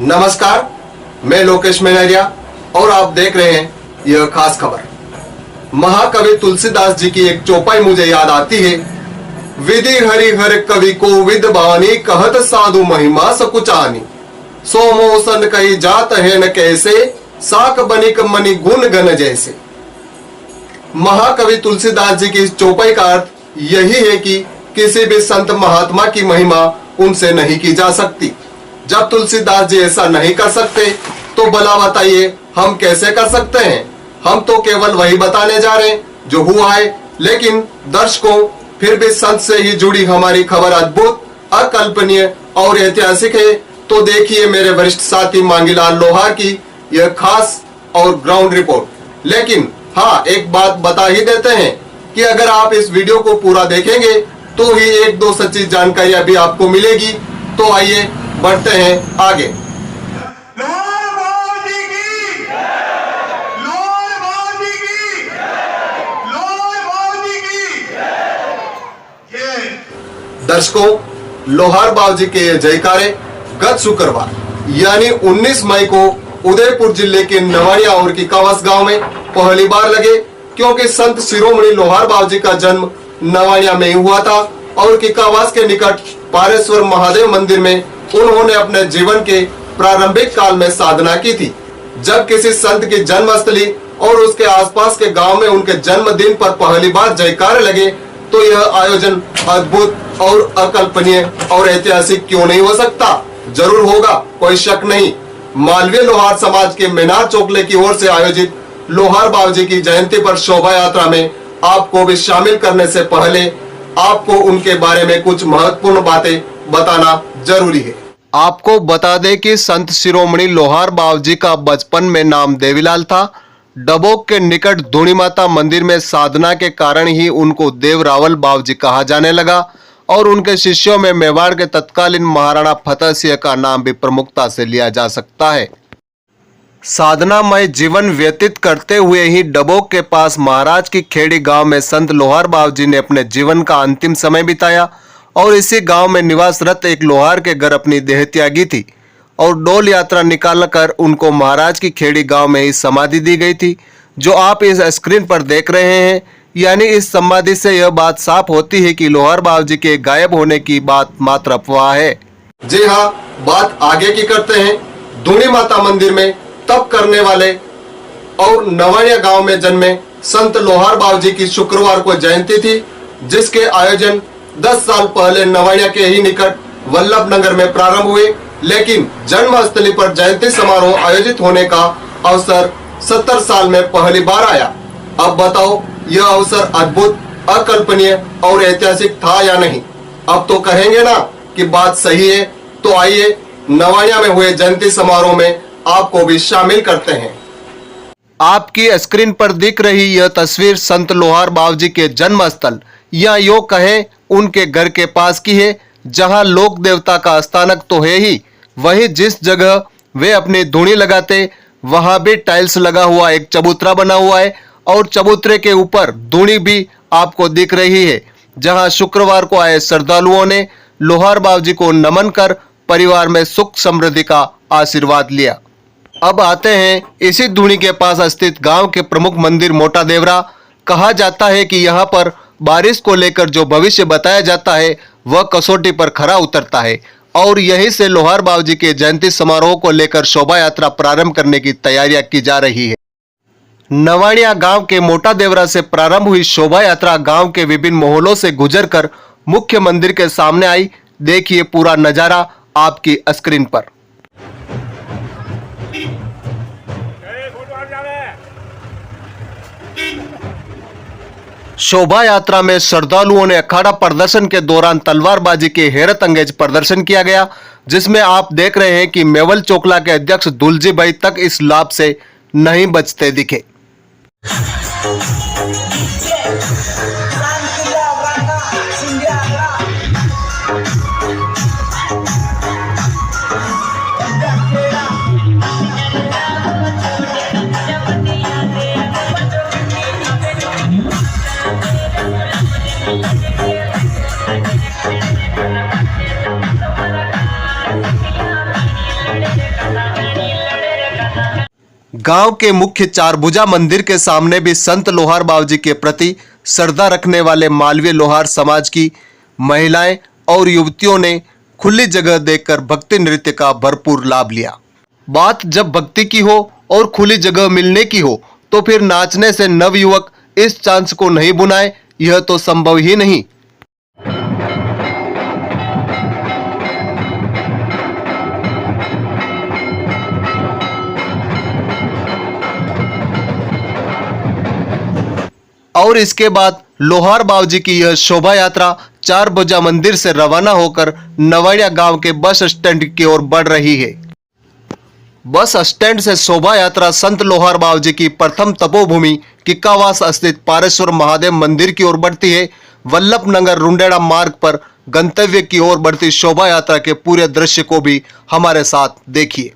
नमस्कार, मैं लोकेश मेहरिया और आप देख रहे हैं यह खास खबर। महाकवि तुलसीदास जी की एक चौपाई मुझे याद आती है। विधि हरि हर कवि को विद बानी, कहत साधु महिमा सकुचानी। सोमोसन कही जात है न कैसे, साक बनिक मणि गुण गण जैसे। महाकवि तुलसीदास जी की इस चौपाई का अर्थ यही है कि किसी भी संत महात्मा की महिमा उनसे नहीं की जा सकती। जब तुलसीदास जी ऐसा नहीं कर सकते तो भला बताइए हम कैसे कर सकते हैं। हम तो केवल वही बताने जा रहे हैं जो हुआ है, लेकिन दर्शकों फिर भी संत से ही जुड़ी हमारी खबर अद्भुत, अकल्पनीय और ऐतिहासिक है। तो देखिए मेरे वरिष्ठ साथी मांगीलाल लोहार की यह खास और ग्राउंड रिपोर्ट। लेकिन हाँ, एक बात बता ही देते हैं कि अगर आप इस वीडियो को पूरा देखेंगे तो ही एक दो सच्ची जानकारियां भी आपको मिलेगी। तो आइए बढ़ते हैं आगे। दर्शकों, लोहार बाबू जी के जयकारे गत शुक्रवार यानी 19 मई को उदयपुर जिले के नवाड़िया और किकावास गांव में पहली बार लगे, क्योंकि संत शिरोमणि लोहार बाबू जी का जन्म नवाड़िया में ही हुआ था और किकावास के निकट पारेश्वर महादेव मंदिर में उन्होंने अपने जीवन के प्रारंभिक काल में साधना की थी। जब किसी संत की जन्मस्थली और उसके आसपास के गांव में उनके जन्मदिन पर पहली बार जयकारे लगे तो यह आयोजन अद्भुत और अकल्पनीय और ऐतिहासिक क्यों नहीं हो सकता। जरूर होगा, कोई शक नहीं। मालवीय लोहार समाज के मीनार चौकले की ओर से आयोजित लोहार बाबू जी की जयंती पर शोभा यात्रा में आपको भी शामिल करने से पहले आपको उनके बारे में कुछ महत्वपूर्ण बातें बताना जरूरी है। आपको बता दें कि संत शिरोमणि लोहार बाबू जी का बचपन में नाम देवीलाल था। डबोक के निकट धूणी माता मंदिर में साधना के कारण ही उनको देव रावल बाबू जी कहा जाने लगा और उनके शिष्यों में मेवाड़ के तत्कालीन महाराणा फतेह सिंह का नाम भी प्रमुखता से लिया जा सकता है। साधनामय जीवन व्यतीत करते हुए ही डबोक के पास महाराज की खेड़ी गांव में संत लोहार बाबू जी ने अपने जीवन का अंतिम समय बिताया और इसी गांव में निवासरत एक लोहार के घर अपनी देह त्यागी थी और डोल यात्रा निकालकर उनको महाराज की खेड़ी गांव में ही समाधि दी गई थी, जो आप इस स्क्रीन पर देख रहे हैं। यानी इस समाधि से यह बात साफ होती है कि लोहार बाबू जी के गायब होने की बात मात्र अफवाह है। जी हाँ, बात आगे की करते हैं। धूणी माता मंदिर में तप करने वाले और नवाड़िया गांव में जन्मे संत लोहार बाबू जी की शुक्रवार को जयंती थी, जिसके आयोजन 10 साल पहले नवाड़िया के ही निकट वल्लभ नगर में प्रारंभ हुए, लेकिन जन्मस्थली पर जयंती समारोह आयोजित होने का अवसर 70 साल में पहली बार आया। अब बताओ यह अवसर अद्भुत, अकल्पनीय और ऐतिहासिक था या नहीं। अब तो कहेंगे ना कि बात सही है। तो आइए नवाड़िया में हुए जयंती समारोह में आपको भी शामिल करते हैं। आपकी स्क्रीन पर दिख रही यह तस्वीर संत लोहार बाबू जी के जन्म स्थल या यो कहें उनके घर के पास की है, जहां लोक देवता का स्थानक तो है ही, वही जिस जगह वे अपनी धूणी लगाते वहां भी टाइल्स लगा हुआ एक चबूतरा बना हुआ है और चबूतरे के ऊपर धूणी भी आपको दिख रही है, जहां शुक्रवार को आए श्रद्धालुओं ने लोहार बाबू जी को नमन कर परिवार में सुख समृद्धि का आशीर्वाद लिया। अब आते हैं इसी धूणी के पास स्थित गांव के प्रमुख मंदिर मोटा देवरा। कहा जाता है कि यहाँ पर बारिश को लेकर जो भविष्य बताया जाता है वह कसौटी पर खरा उतरता है और यहीं से लोहार बाबू जी के जयंती समारोह को लेकर शोभा यात्रा प्रारंभ करने की तैयारियां की जा रही है। नवाड़िया गांव के मोटा देवरा से प्रारंभ हुई शोभा यात्रा गांव के विभिन्न मोहल्लों से गुजरकर मुख्य मंदिर के सामने आई। देखिए पूरा नजारा आपकी स्क्रीन पर। शोभा यात्रा में श्रद्धालुओं ने अखाड़ा प्रदर्शन के दौरान तलवारबाजी के हैरत अंगेज प्रदर्शन किया गया, जिसमें आप देख रहे हैं कि मेवल चोकला के अध्यक्ष दुलजी भाई तक इस लाभ से नहीं बचते दिखे। गांव के मुख्य चारभुजा मंदिर के सामने भी संत लोहार बाबूजी के प्रति श्रद्धा रखने वाले मालवीय लोहार समाज की महिलाएं और युवतियों ने खुली जगह देखकर भक्ति नृत्य का भरपूर लाभ लिया। बात जब भक्ति की हो और खुली जगह मिलने की हो तो फिर नाचने से नवयुवक इस चांस को नहीं बुनाए, यह तो संभव ही नहीं। और इसके बाद लोहार बाबूजी की यह शोभा यात्रा चारभुजा मंदिर से रवाना होकर नवाड़िया गांव के बस स्टैंड की ओर बढ़ रही है। बस स्टैंड से शोभा यात्रा संत लोहार बाबूजी की प्रथम तपोभूमि किक्कावास स्थित पारेश्वर महादेव मंदिर की ओर बढ़ती है। वल्लभ नगर रुंडेड़ा मार्ग पर गंतव्य की ओर बढ़ती शोभा यात्रा के पूरे दृश्य को भी हमारे साथ देखिए।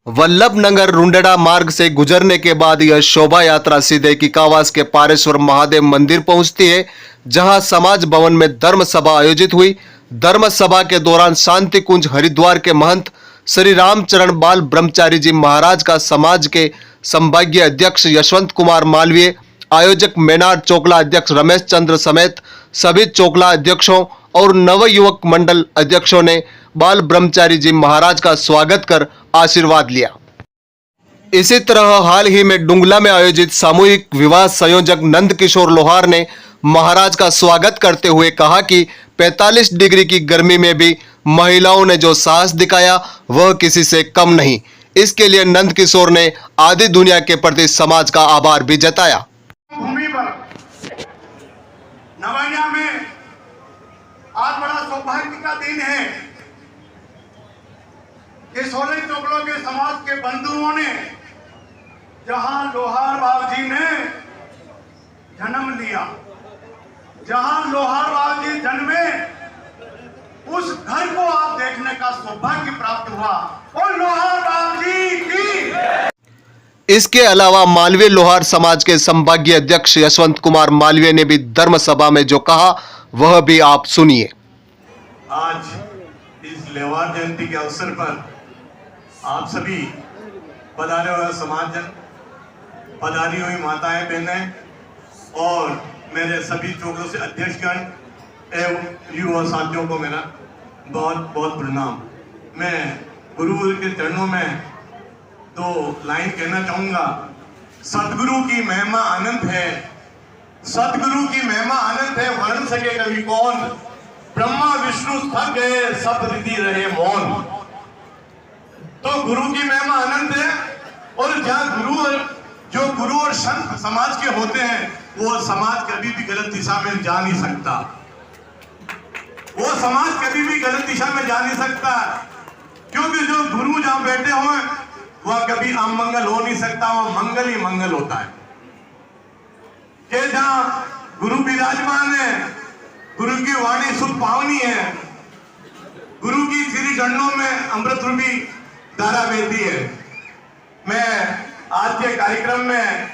वल्लभ नगर रुंडेड़ा मार्ग से गुजरने के बाद यह शोभा यात्रा सीधे किक्कावास के पारेश्वर महादेव मंदिर पहुंचती है, जहां समाज भवन में धर्म सभा आयोजित हुई। धर्म सभा के दौरान शांति कुंज हरिद्वार के महंत श्री रामचरण बाल ब्रह्मचारी जी महाराज का समाज के संभागीय अध्यक्ष यशवंत कुमार मालवीय, आयोजक मेनार चोकला अध्यक्ष रमेश चंद्र समेत सभी चोकला अध्यक्षों और नवयुवक मंडल अध्यक्षों ने बाल ब्रह्मचारी जी महाराज का स्वागत कर आशीर्वाद लिया। इसी तरह हाल ही में डुंगला में आयोजित सामूहिक विवाह संयोजक नंद किशोर लोहार ने महाराज का स्वागत करते हुए कहा कि 45 डिग्री की गर्मी में भी महिलाओं ने जो साहस दिखाया वह किसी से कम नहीं। इसके लिए नंद किशोर ने आदि दुनिया के प्रति समाज का आभार भी जताया। भूमि पर नवाड़िया में आज बड़ा सौभाग्य का दिन है कि 16 चोकलों के समाज के बंधुओं ने जहां लोहार बाबूजी ने जन्म लिया, जहां लोहार बाबूजी जन्मे, उस घर को आप देखने का सौभाग्य प्राप्त हुआ और लोहार बाबूजी की। इसके अलावा मालवीय लोहार समाज के संभागीय अध्यक्ष यशवंत कुमार मालवीय ने भी धर्म सभा में जो कहा वह भी आप सुनिए। आज इस लोहार जयंती के अवसर पर आप सभी पधारे हुए समाजजन, पधारी हुई माताएं बहनें और मेरे सभी चोकलों से अध्यक्षगण एवं युवा साथियों को मेरा बहुत बहुत प्रणाम। मैं गुरु के चरणों में दो लाइन कहना चाहूंगा। सतगुरु की महिमा अनंत है, सतगुरु की महिमा अनंत है, वर्ण सके कभी कौन। ब्रह्मा विष्णु थक गए, सब रिधि रहे मौन। तो गुरु की महिमा अनंत है, और जहाँ जो गुरु और संत समाज के होते हैं, वो समाज कभी भी गलत दिशा में जा नहीं सकता। वो समाज कभी भी गलत दिशा में जा नहीं सकता, क्योंकि जो गुरु जहां बैठे हुए वह कभी अमंगल हो नहीं सकता, वह मंगल ही मंगल होता है। कि जहां गुरु विराजमान है, गुरु की वाणी शुद्ध पावनी है, गुरु की श्री चरणों में अमृत रूपी धारा बहती है। मैं आज के कार्यक्रम में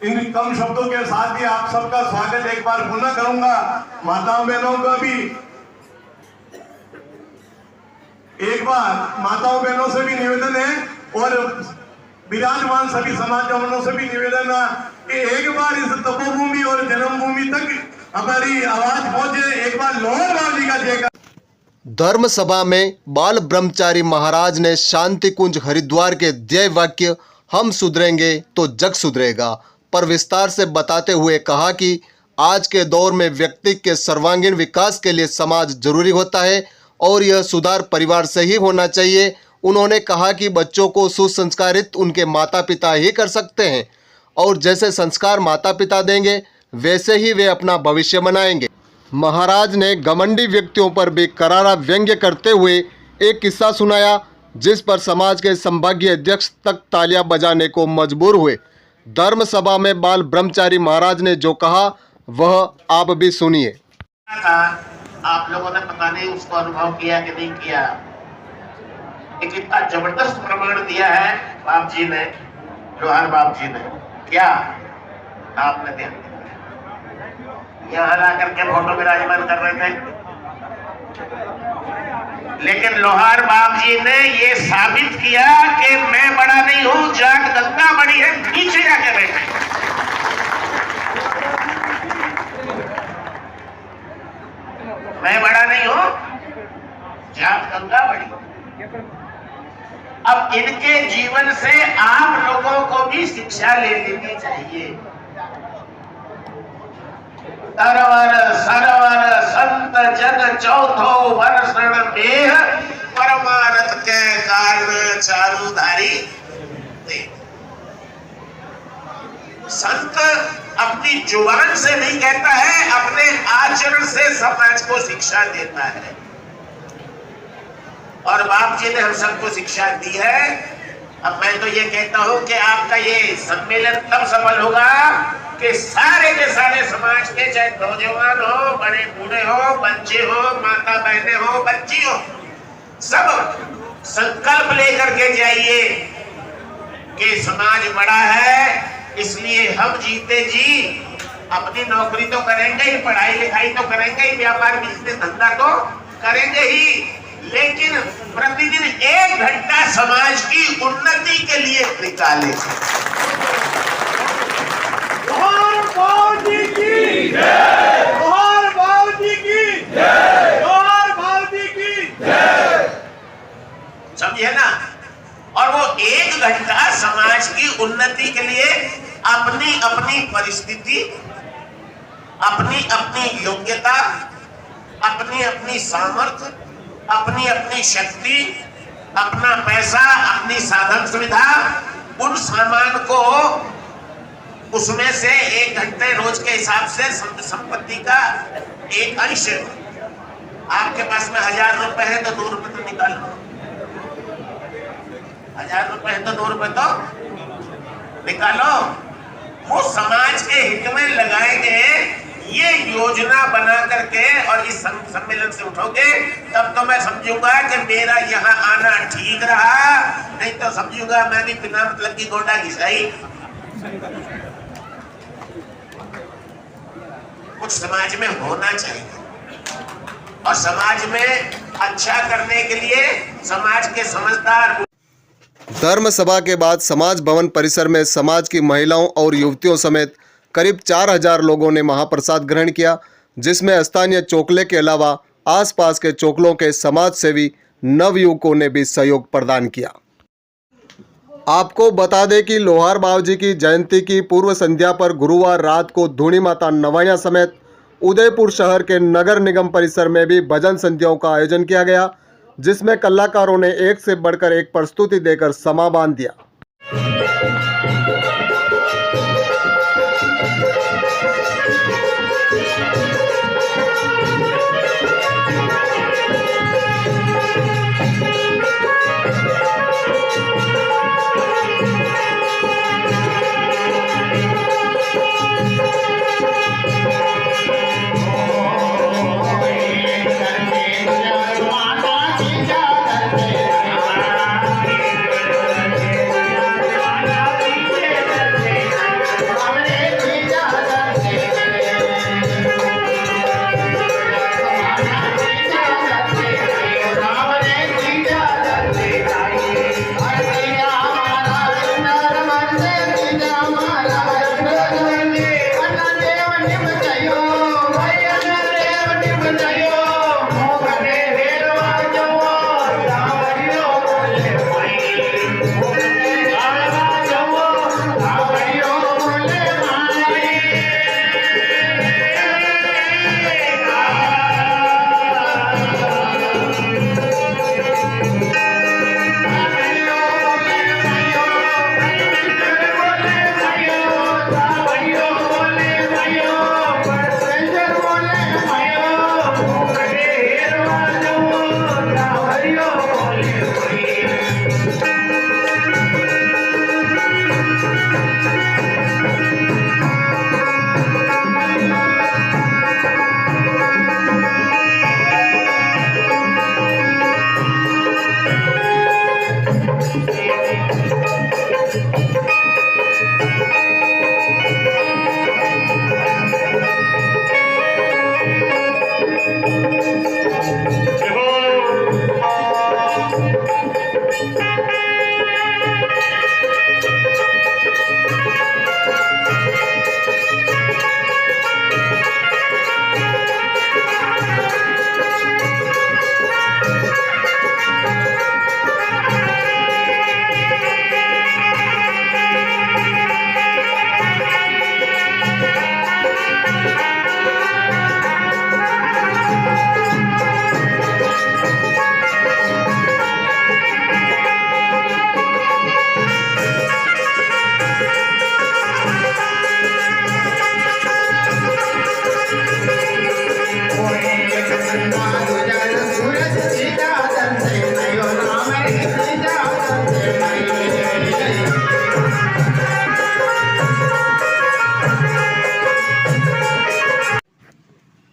इन कम शब्दों के साथ ही आप सबका स्वागत एक बार पुनः करूंगा। माताओं बहनों का भी एक बार माताओं बहनों से भी निवेदन है, और विराजमान सभी समाज जवानों से भी निवेदन है कि एक बार इस तपोभूमि और जन्मभूमि तक हमारी आवाज पहुंचे। एक बार लोहर बाबा जी का जयकार। धर्म सभा में बाल ब्रह्मचारी महाराज ने शांति कुंज हरिद्वार के ध्येय वाक्य हम सुधरेंगे तो जग सुधरेगा पर विस्तार से बताते हुए कहा कि आज के दौर में व्यक्ति के सर्वांगीण विकास के लिए समाज जरूरी होता है और यह सुधार परिवार से ही होना चाहिए। उन्होंने कहा कि बच्चों को सुसंस्कारित उनके माता पिता ही कर सकते हैं और जैसे संस्कार माता पिता देंगे वैसे ही वे अपना भविष्य बनाएंगे। महाराज ने घमंडी व्यक्तियों पर भी करारा व्यंग्य करते हुए एक किस्सा सुनाया, जिस पर समाज के संभागीय अध्यक्ष तक तालियां बजाने को मजबूर हुए। धर्म सभा में बाल ब्रह्मचारी महाराज ने जो कहा वह आप भी सुनिए। आप लोगों ने पता नहीं उसको अनुभव किया कि नहीं किया। एक इतना जबरदस्त प्रमाण दिया है बाप जी ने, लोहार बाप जी ने। क्या आपने ध्यान दिया? यहाँ ला करके फोटो विराजमान कर रहे थे, लेकिन लोहार बाप जी ने ये साबित किया कि मैं बड़ा नहीं हूं, जाट गंगा बड़ी है, नीचे जाके बैठे। मैं बड़ा नहीं हूं, जाट गंगा बड़ी। अब इनके जीवन से आप लोगों को भी शिक्षा ले लेनी चाहिए। तरवर सरवर संत जन चौथो वर्षण देह परमारथ के कारण चारुधारी। संत अपनी जुबान से नहीं कहता है, अपने आचरण से समाज को शिक्षा देता है। और बाप जी ने हम सबको शिक्षा दी है। अब मैं तो ये कहता हूं कि आपका ये सम्मेलन तब सफल होगा कि सारे के सारे समाज के, चाहे नौजवान हो, बड़े बूढ़े हो, बच्चे हो, माता बहने हो, बच्ची हो, सब संकल्प लेकर के जाइए कि समाज बड़ा है, इसलिए हम जीते जी अपनी नौकरी तो करेंगे ही, पढ़ाई लिखाई तो करेंगे ही, व्यापार बिजनेस धंधा तो करेंगे ही, लेकिन प्रतिदिन 1 घंटा समाज की उन्नति के लिए निकालें। लोहार बाबा जी की जय, लोहार बाबा जी की जय, लोहार बाबा जी की जय। समझे ना? और वो 1 घंटा समाज की उन्नति के लिए अपनी अपनी परिस्थिति, अपनी अपनी योग्यता, अपनी अपनी सामर्थ्य, अपनी अपनी शक्ति, अपना पैसा, अपनी साधन सुविधा, उन सामान को उसमें से 1 घंटे रोज के हिसाब से संपत्ति का एक अंश। आपके पास में 1000 रुपए है तो 2 रुपए तो निकालो। 1000 रुपए है तो 2 रुपए तो निकालो। वो समाज के हित में लगाएंगे, ये योजना बना करके और इस सम्मेलन से उठोगे, तब तो मैं समझूंगा कि मेरा यहाँ आना ठीक रहा, नहीं तो समझूंगा मैं भी बिना मतलब की गोटा घिसाई। कुछ समाज में होना चाहिए, और समाज में अच्छा करने के लिए समाज के समझदार। धर्म सभा के बाद समाज भवन परिसर में समाज की महिलाओं और युवतियों समेत करीब 4000 लोगों ने महाप्रसाद ग्रहण किया, जिसमें स्थानीय चोकले के अलावा आसपास के चोकलों के समाज सेवी नवयुवकों ने भी सहयोग प्रदान किया। आपको बता दें कि लोहार बाबा जी की जयंती की पूर्व संध्या पर गुरुवार रात को धूणी माता नवाइयां समेत उदयपुर शहर के नगर निगम परिसर में भी भजन संध्याओं का आयोजन किया गया, जिसमें कलाकारों ने एक से बढ़कर एक प्रस्तुति देकर समा बांध दिया।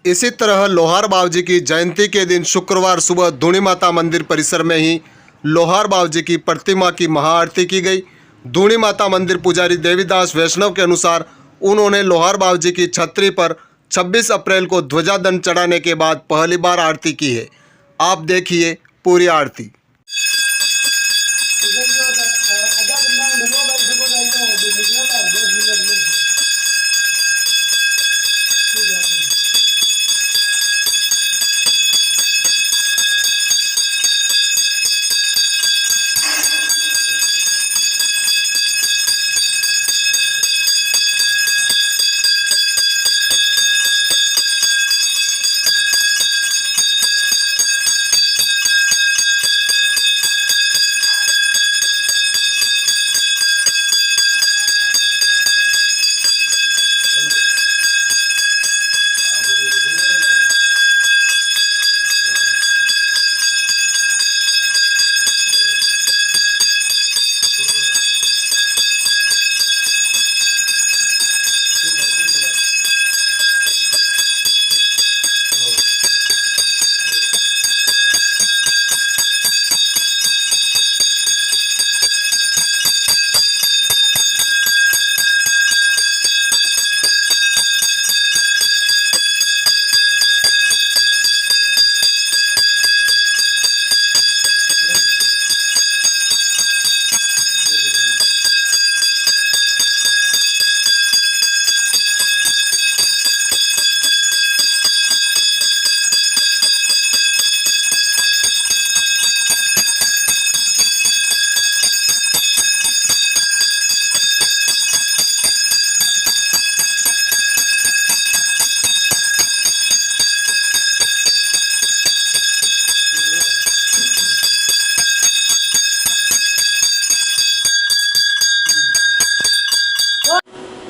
इसी तरह लोहार बावजी की जयंती के दिन शुक्रवार सुबह धूणी माता मंदिर परिसर में ही लोहार बावजी की प्रतिमा की महाआरती की गई। धूणी माता मंदिर पुजारी देवीदास वैष्णव के अनुसार उन्होंने लोहार बावजी की छतरी पर 26 अप्रैल को ध्वजादंड चढ़ाने के बाद पहली बार आरती की है। आप देखिए पूरी आरती।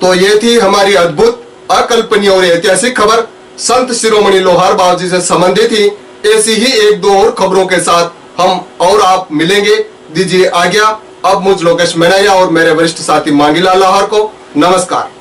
तो ये थी हमारी अद्भुत, अकल्पनीय और ऐतिहासिक खबर संत शिरोमणि लोहार बाबूजी से संबंधित थी। ऐसी ही एक दो और खबरों के साथ हम और आप मिलेंगे। दीजिए आज्ञा अब मुझ लोकेश मैनाया और मेरे वरिष्ठ साथी मांगीलाल लाहौर को। नमस्कार।